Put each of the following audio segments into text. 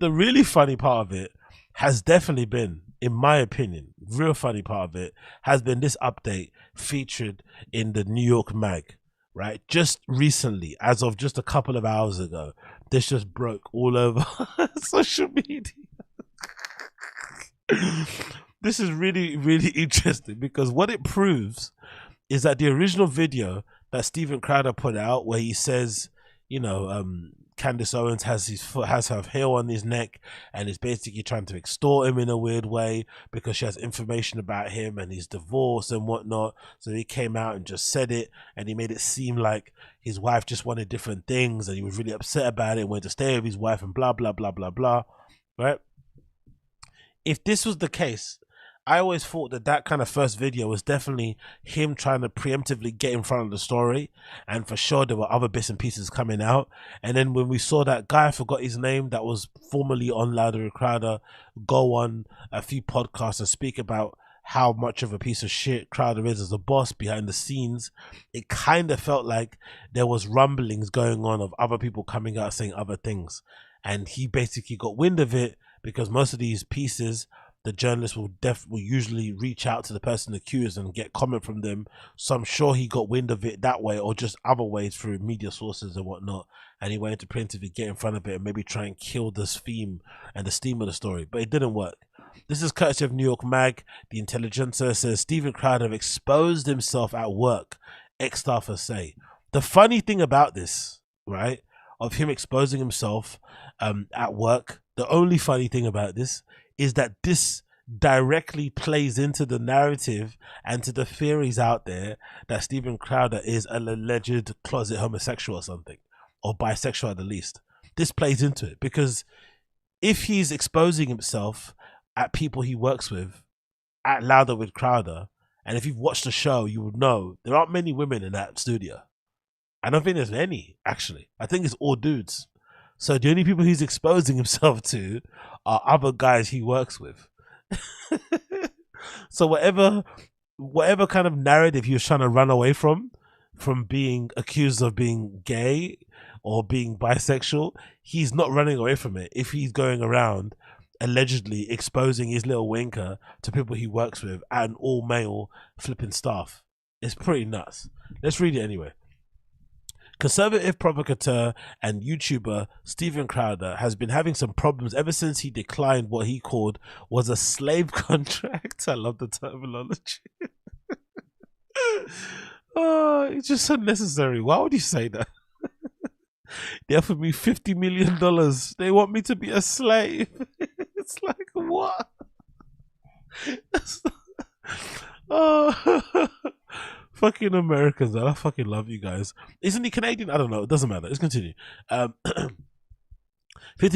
the really funny part of it has definitely been, in my opinion, real funny part of it has been this update featured in the New York Mag, right? Just recently, as of just a couple of hours ago, this just broke all over social media. This is really, really interesting because what it proves is that the original video that Steven Crowder put out, where he says, you know, Candace Owens has her hair on his neck and is basically trying to extort him in a weird way because she has information about him and his divorce and whatnot. So he came out and just said it, and he made it seem like his wife just wanted different things and he was really upset about it and wanted to stay with his wife and blah, blah, blah, blah, blah. Right? If this was the case, I always thought that that kind of first video was definitely him trying to preemptively get in front of the story, and for sure there were other bits and pieces coming out. And then when we saw that guy, I forgot his name, that was formerly on Louder with Crowder, go on a few podcasts and speak about how much of a piece of shit Crowder is as a boss behind the scenes, it kind of felt like there was rumblings going on of other people coming out saying other things. And he basically got wind of it because most of these pieces, the journalist will usually reach out to the person accused and get comment from them. So I'm sure he got wind of it that way, or just other ways through media sources and whatnot. And he went to preemptively get in front of it and maybe try and kill this theme and the steam of the story. But it didn't work. This is courtesy of New York Mag. The Intelligencer says Steven Crowder exposed himself at work, ex-staffers say. The funny thing about this, right, of him exposing himself at work, the only funny thing about this is that this directly plays into the narrative and to the theories out there that Steven Crowder is an alleged closet homosexual or something, or bisexual at the least. This plays into it because if he's exposing himself at people he works with, at Louder with Crowder, and if you've watched the show, you would know there aren't many women in that studio. I don't think there's any, actually. I think it's all dudes. So the only people he's exposing himself to are other guys he works with. So whatever kind of narrative he was trying to run away from being accused of being gay or being bisexual, he's not running away from it if he's going around allegedly exposing his little winker to people he works with and all male flipping staff. It's pretty nuts. Let's read it anyway. Conservative provocateur and YouTuber Steven Crowder has been having some problems ever since he declined what he called was a slave contract. I love the terminology. Oh, it's just unnecessary. Why would you say that? They offered me $50 million. They want me to be a slave. It's like, what? Oh. Fucking Americans, I fucking love you guys. Isn't he Canadian? I don't know. It doesn't matter. Let's continue. $50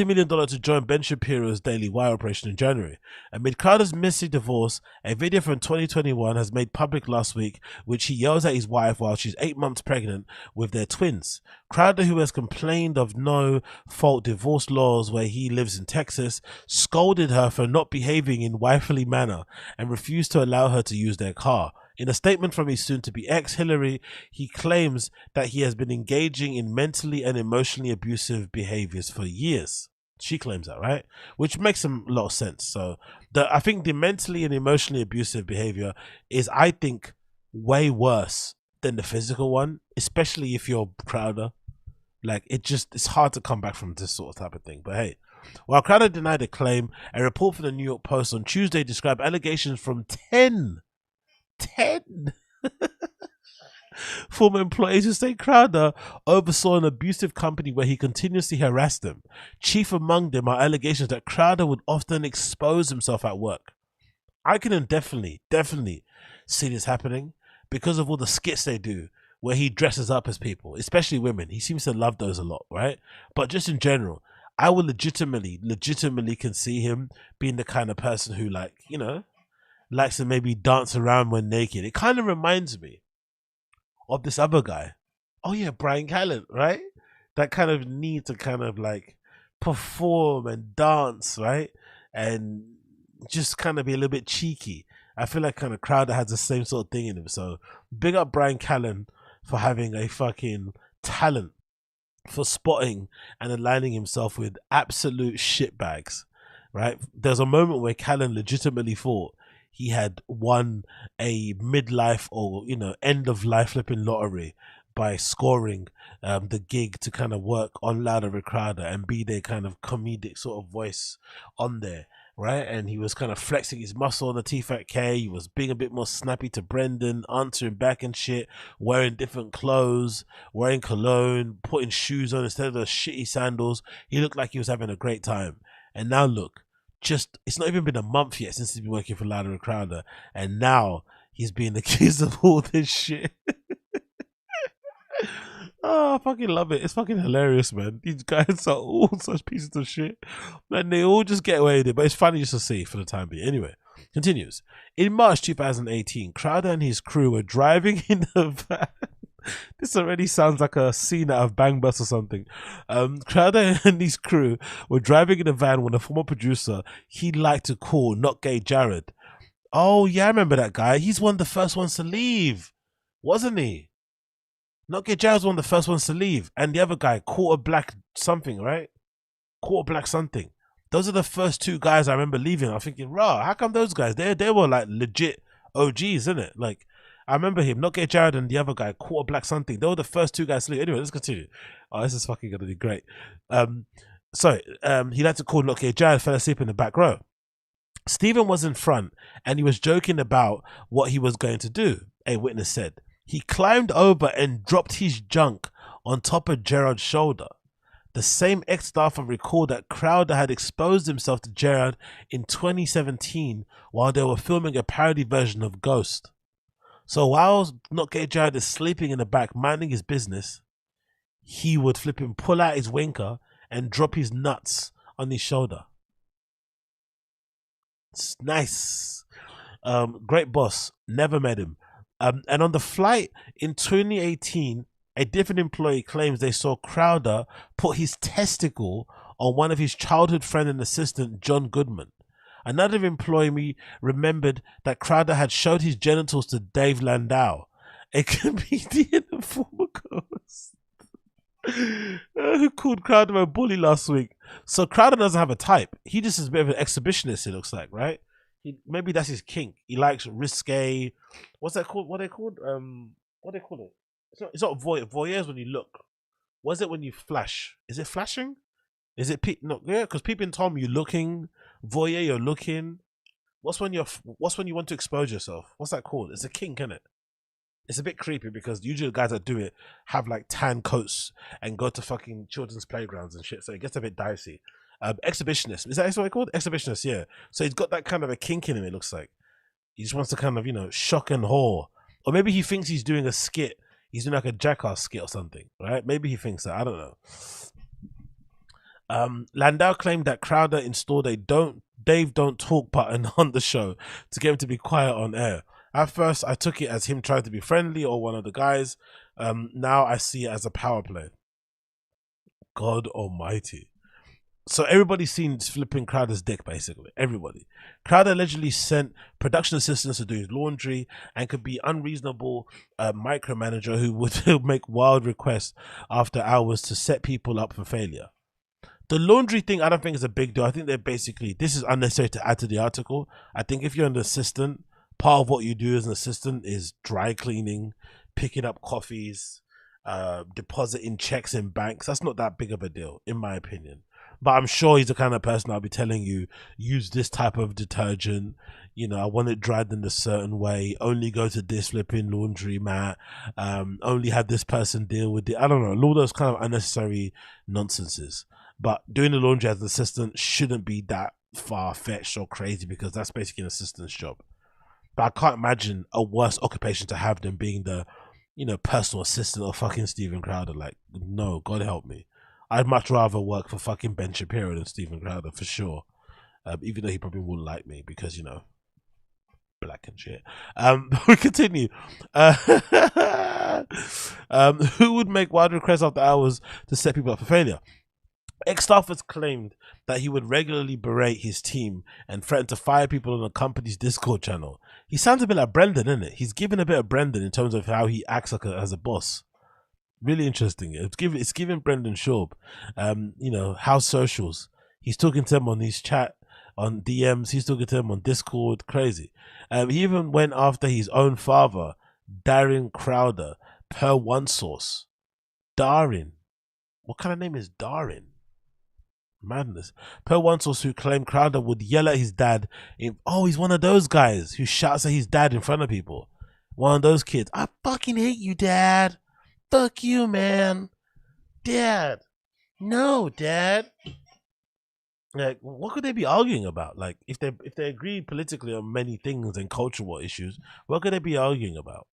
million to join Ben Shapiro's Daily Wire operation in January. Amid Crowder's messy divorce, a video from 2021 has made public last week, which he yells at his wife while she's 8 months pregnant with their twins. Crowder, who has complained of no-fault divorce laws where he lives in Texas, scolded her for not behaving in wifely manner and refused to allow her to use their car. In a statement from his soon-to-be ex, Hillary, he claims that he has been engaging in mentally and emotionally abusive behaviors for years. She claims that, right? Which makes a lot of sense. So I think the mentally and emotionally abusive behavior is, I think, way worse than the physical one, especially if you're Crowder. Like, it's hard to come back from this sort of type of thing. But hey, while Crowder denied the claim, a report from the New York Post on Tuesday described allegations from 10 former employees who say Crowder oversaw an abusive company where he continuously harassed them. Chief among them are allegations that Crowder would often expose himself at work. I can definitely see this happening because of all the skits they do where he dresses up as people, especially women. He seems to love those a lot, right? But just in general, I would legitimately can see him being the kind of person who, like, you know, likes to maybe dance around when naked. It kind of reminds me of this other guy. Oh yeah, Brian Callen, right? That kind of need to kind of like perform and dance, right? And just kind of be a little bit cheeky. I feel like kind of Crowder has the same sort of thing in him. So big up Brian Callen for having a fucking talent for spotting and aligning himself with absolute shitbags, right? There's a moment where Callan legitimately thought he had won a midlife or, you know, end of life flipping lottery by scoring the gig to kind of work on Louder with Crowder and be their kind of comedic sort of voice on there, right? And he was kind of flexing his muscle on the T-Fat-K. He was being a bit more snappy to Brendan, answering back and shit, wearing different clothes, wearing cologne, putting shoes on instead of those shitty sandals. He looked like he was having a great time. And now look, just it's not even been a month yet since he's been working for Louder and Crowder, and now he's being accused of all this shit. Oh, I fucking love it. It's fucking hilarious, man. These guys are all such pieces of shit. And they all just get away with it. But it's funny just to see for the time being. Anyway, continues. In March 2018, Crowder and his crew were driving in a van. This already sounds like a scene out of Bang Bus or something. Crowder and his crew were driving in a van when a former producer he'd like to call Not Gay Jared. Oh, yeah, I remember that guy. He's one of the first ones to leave, wasn't he? Not Gay Jared's one of the first ones to leave. And the other guy, Quarter Black something, right? Quarter Black something. Those are the first two guys I remember leaving. I'm thinking, raw, how come those guys? They were like legit OGs, isn't it? Like, I remember him, Not Gay Jared and the other guy, Quarter Black something. They were the first two guys to leave. Anyway, let's continue. Oh, this is fucking gonna be great. He had to call Not Gay Jared, fell asleep in the back row. Stephen was in front and he was joking about what he was going to do, a witness said. He climbed over and dropped his junk on top of Gerard's shoulder. The same ex-staffer recalled that Crowder had exposed himself to Gerard in 2017 while they were filming a parody version of Ghost. So while Not Gay Jared is sleeping in the back minding his business, he would flip him, pull out his winker and drop his nuts on his shoulder. It's nice. Great boss. Never met him. And on the flight in 2018, a different employee claims they saw Crowder put his testicle on one of his childhood friend and assistant, John Goodman. Another employee remembered that Crowder had showed his genitals to Dave Landau, a comedian and former ghost, who called Crowder a bully last week. So Crowder doesn't have a type. He just is a bit of an exhibitionist, it looks like, right? Maybe that's his kink. He likes risque. What's that called? What they called? What they call it? It's not voyeurs when you look. What's it when you flash? Is it flashing? Is it no? Yeah, because peeping Tom, you're looking. Voyeur, you're looking. What's when you want to expose yourself? What's that called? It's a kink, isn't it? It's a bit creepy because usually the guys that do it have like tan coats and go to fucking children's playgrounds and shit. So it gets a bit dicey. Exhibitionist, is that what it's called? Exhibitionist, yeah. So he's got that kind of a kink in him, it looks like. He just wants to kind of, you know, shock and awe. Or maybe he thinks he's doing a skit. He's doing like a Jackass skit or something, right? Maybe he thinks that. I don't know. Landau claimed that Crowder installed a Dave don't talk button on the show to get him to be quiet on air. At first, I took it as him trying to be friendly or one of the guys. Now I see it as a power play. God almighty. So everybody's seen flipping Crowder's dick, basically. Everybody. Crowder allegedly sent production assistants to do his laundry and could be unreasonable micromanager who would make wild requests after hours to set people up for failure. The laundry thing, I don't think is a big deal. I think they're basically, this is unnecessary to add to the article. I think if you're an assistant, part of what you do as an assistant is dry cleaning, picking up coffees, depositing checks in banks. That's not that big of a deal, in my opinion. But I'm sure he's the kind of person I'll be telling you, use this type of detergent. You know, I want it dried in a certain way. Only go to this flipping laundry mat. Only have this person deal with it. I don't know. All those kind of unnecessary nonsenses. But doing the laundry as an assistant shouldn't be that far-fetched or crazy because that's basically an assistant's job. But I can't imagine a worse occupation to have than being the, you know, personal assistant of fucking Steven Crowder. Like, no, God help me. I'd much rather work for fucking Ben Shapiro than Steven Crowder, for sure. Even though he probably wouldn't like me because, you know, black and shit. We continue. Who would make wild requests after hours to set people up for failure? Ex-staffers claimed that he would regularly berate his team and threaten to fire people on the company's Discord channel. He sounds a bit like Brendan, isn't it? He's given a bit of Brendan in terms of how he acts like as a boss. Really interesting. It's giving Brendan Schaub, house socials. He's talking to him on his chat, on DMs. He's talking to him on Discord. Crazy. He even went after his own father, Darren Crowder, per one source. Darin. What kind of name is Darin? Madness. Per one source who claimed Crowder would yell at his dad. He's one of those guys who shouts at his dad in front of people. One of those kids. I fucking hate you, Dad. Fuck you, man. Dad. No, Dad. Like, what could they be arguing about? Like, if they agree politically on many things and cultural issues, what could they be arguing about?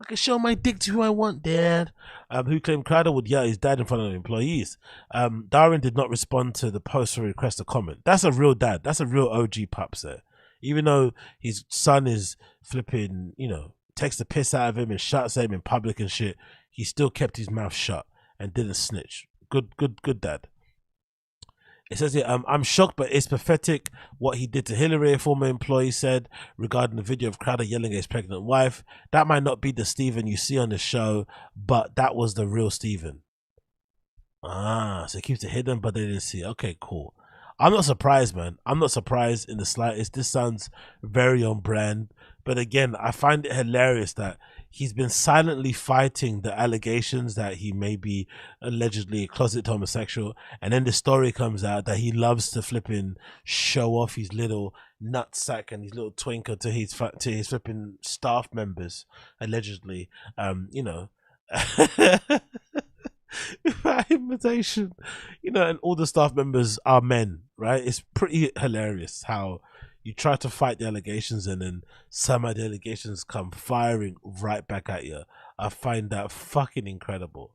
I can show my dick to who I want, Dad. Who claimed Crowder would yell at his dad in front of employees. Darren did not respond to the post or request a comment. That's a real dad. That's a real OG pups there. Even though his son is flipping, takes the piss out of him and shouts at him in public and shit, he still kept his mouth shut and didn't snitch. Good dad. It says here, I'm shocked, but it's pathetic what he did to Hillary, a former employee said regarding the video of Crowder yelling at his pregnant wife. That might not be the Stephen you see on the show, but that was the real Stephen. So he keeps it hidden, but they didn't see it. Okay, cool. I'm not surprised, man. I'm not surprised in the slightest. This sounds very on brand. But again, I find it hilarious that he's been silently fighting the allegations that he may be allegedly a closet homosexual, and then the story comes out that he loves to flipping show off his little nutsack and his little twinkle to his flipping staff members, allegedly. Without invitation, and all the staff members are men, right? It's pretty hilarious how you try to fight the allegations and then some of the allegations come firing right back at you. I find that fucking incredible.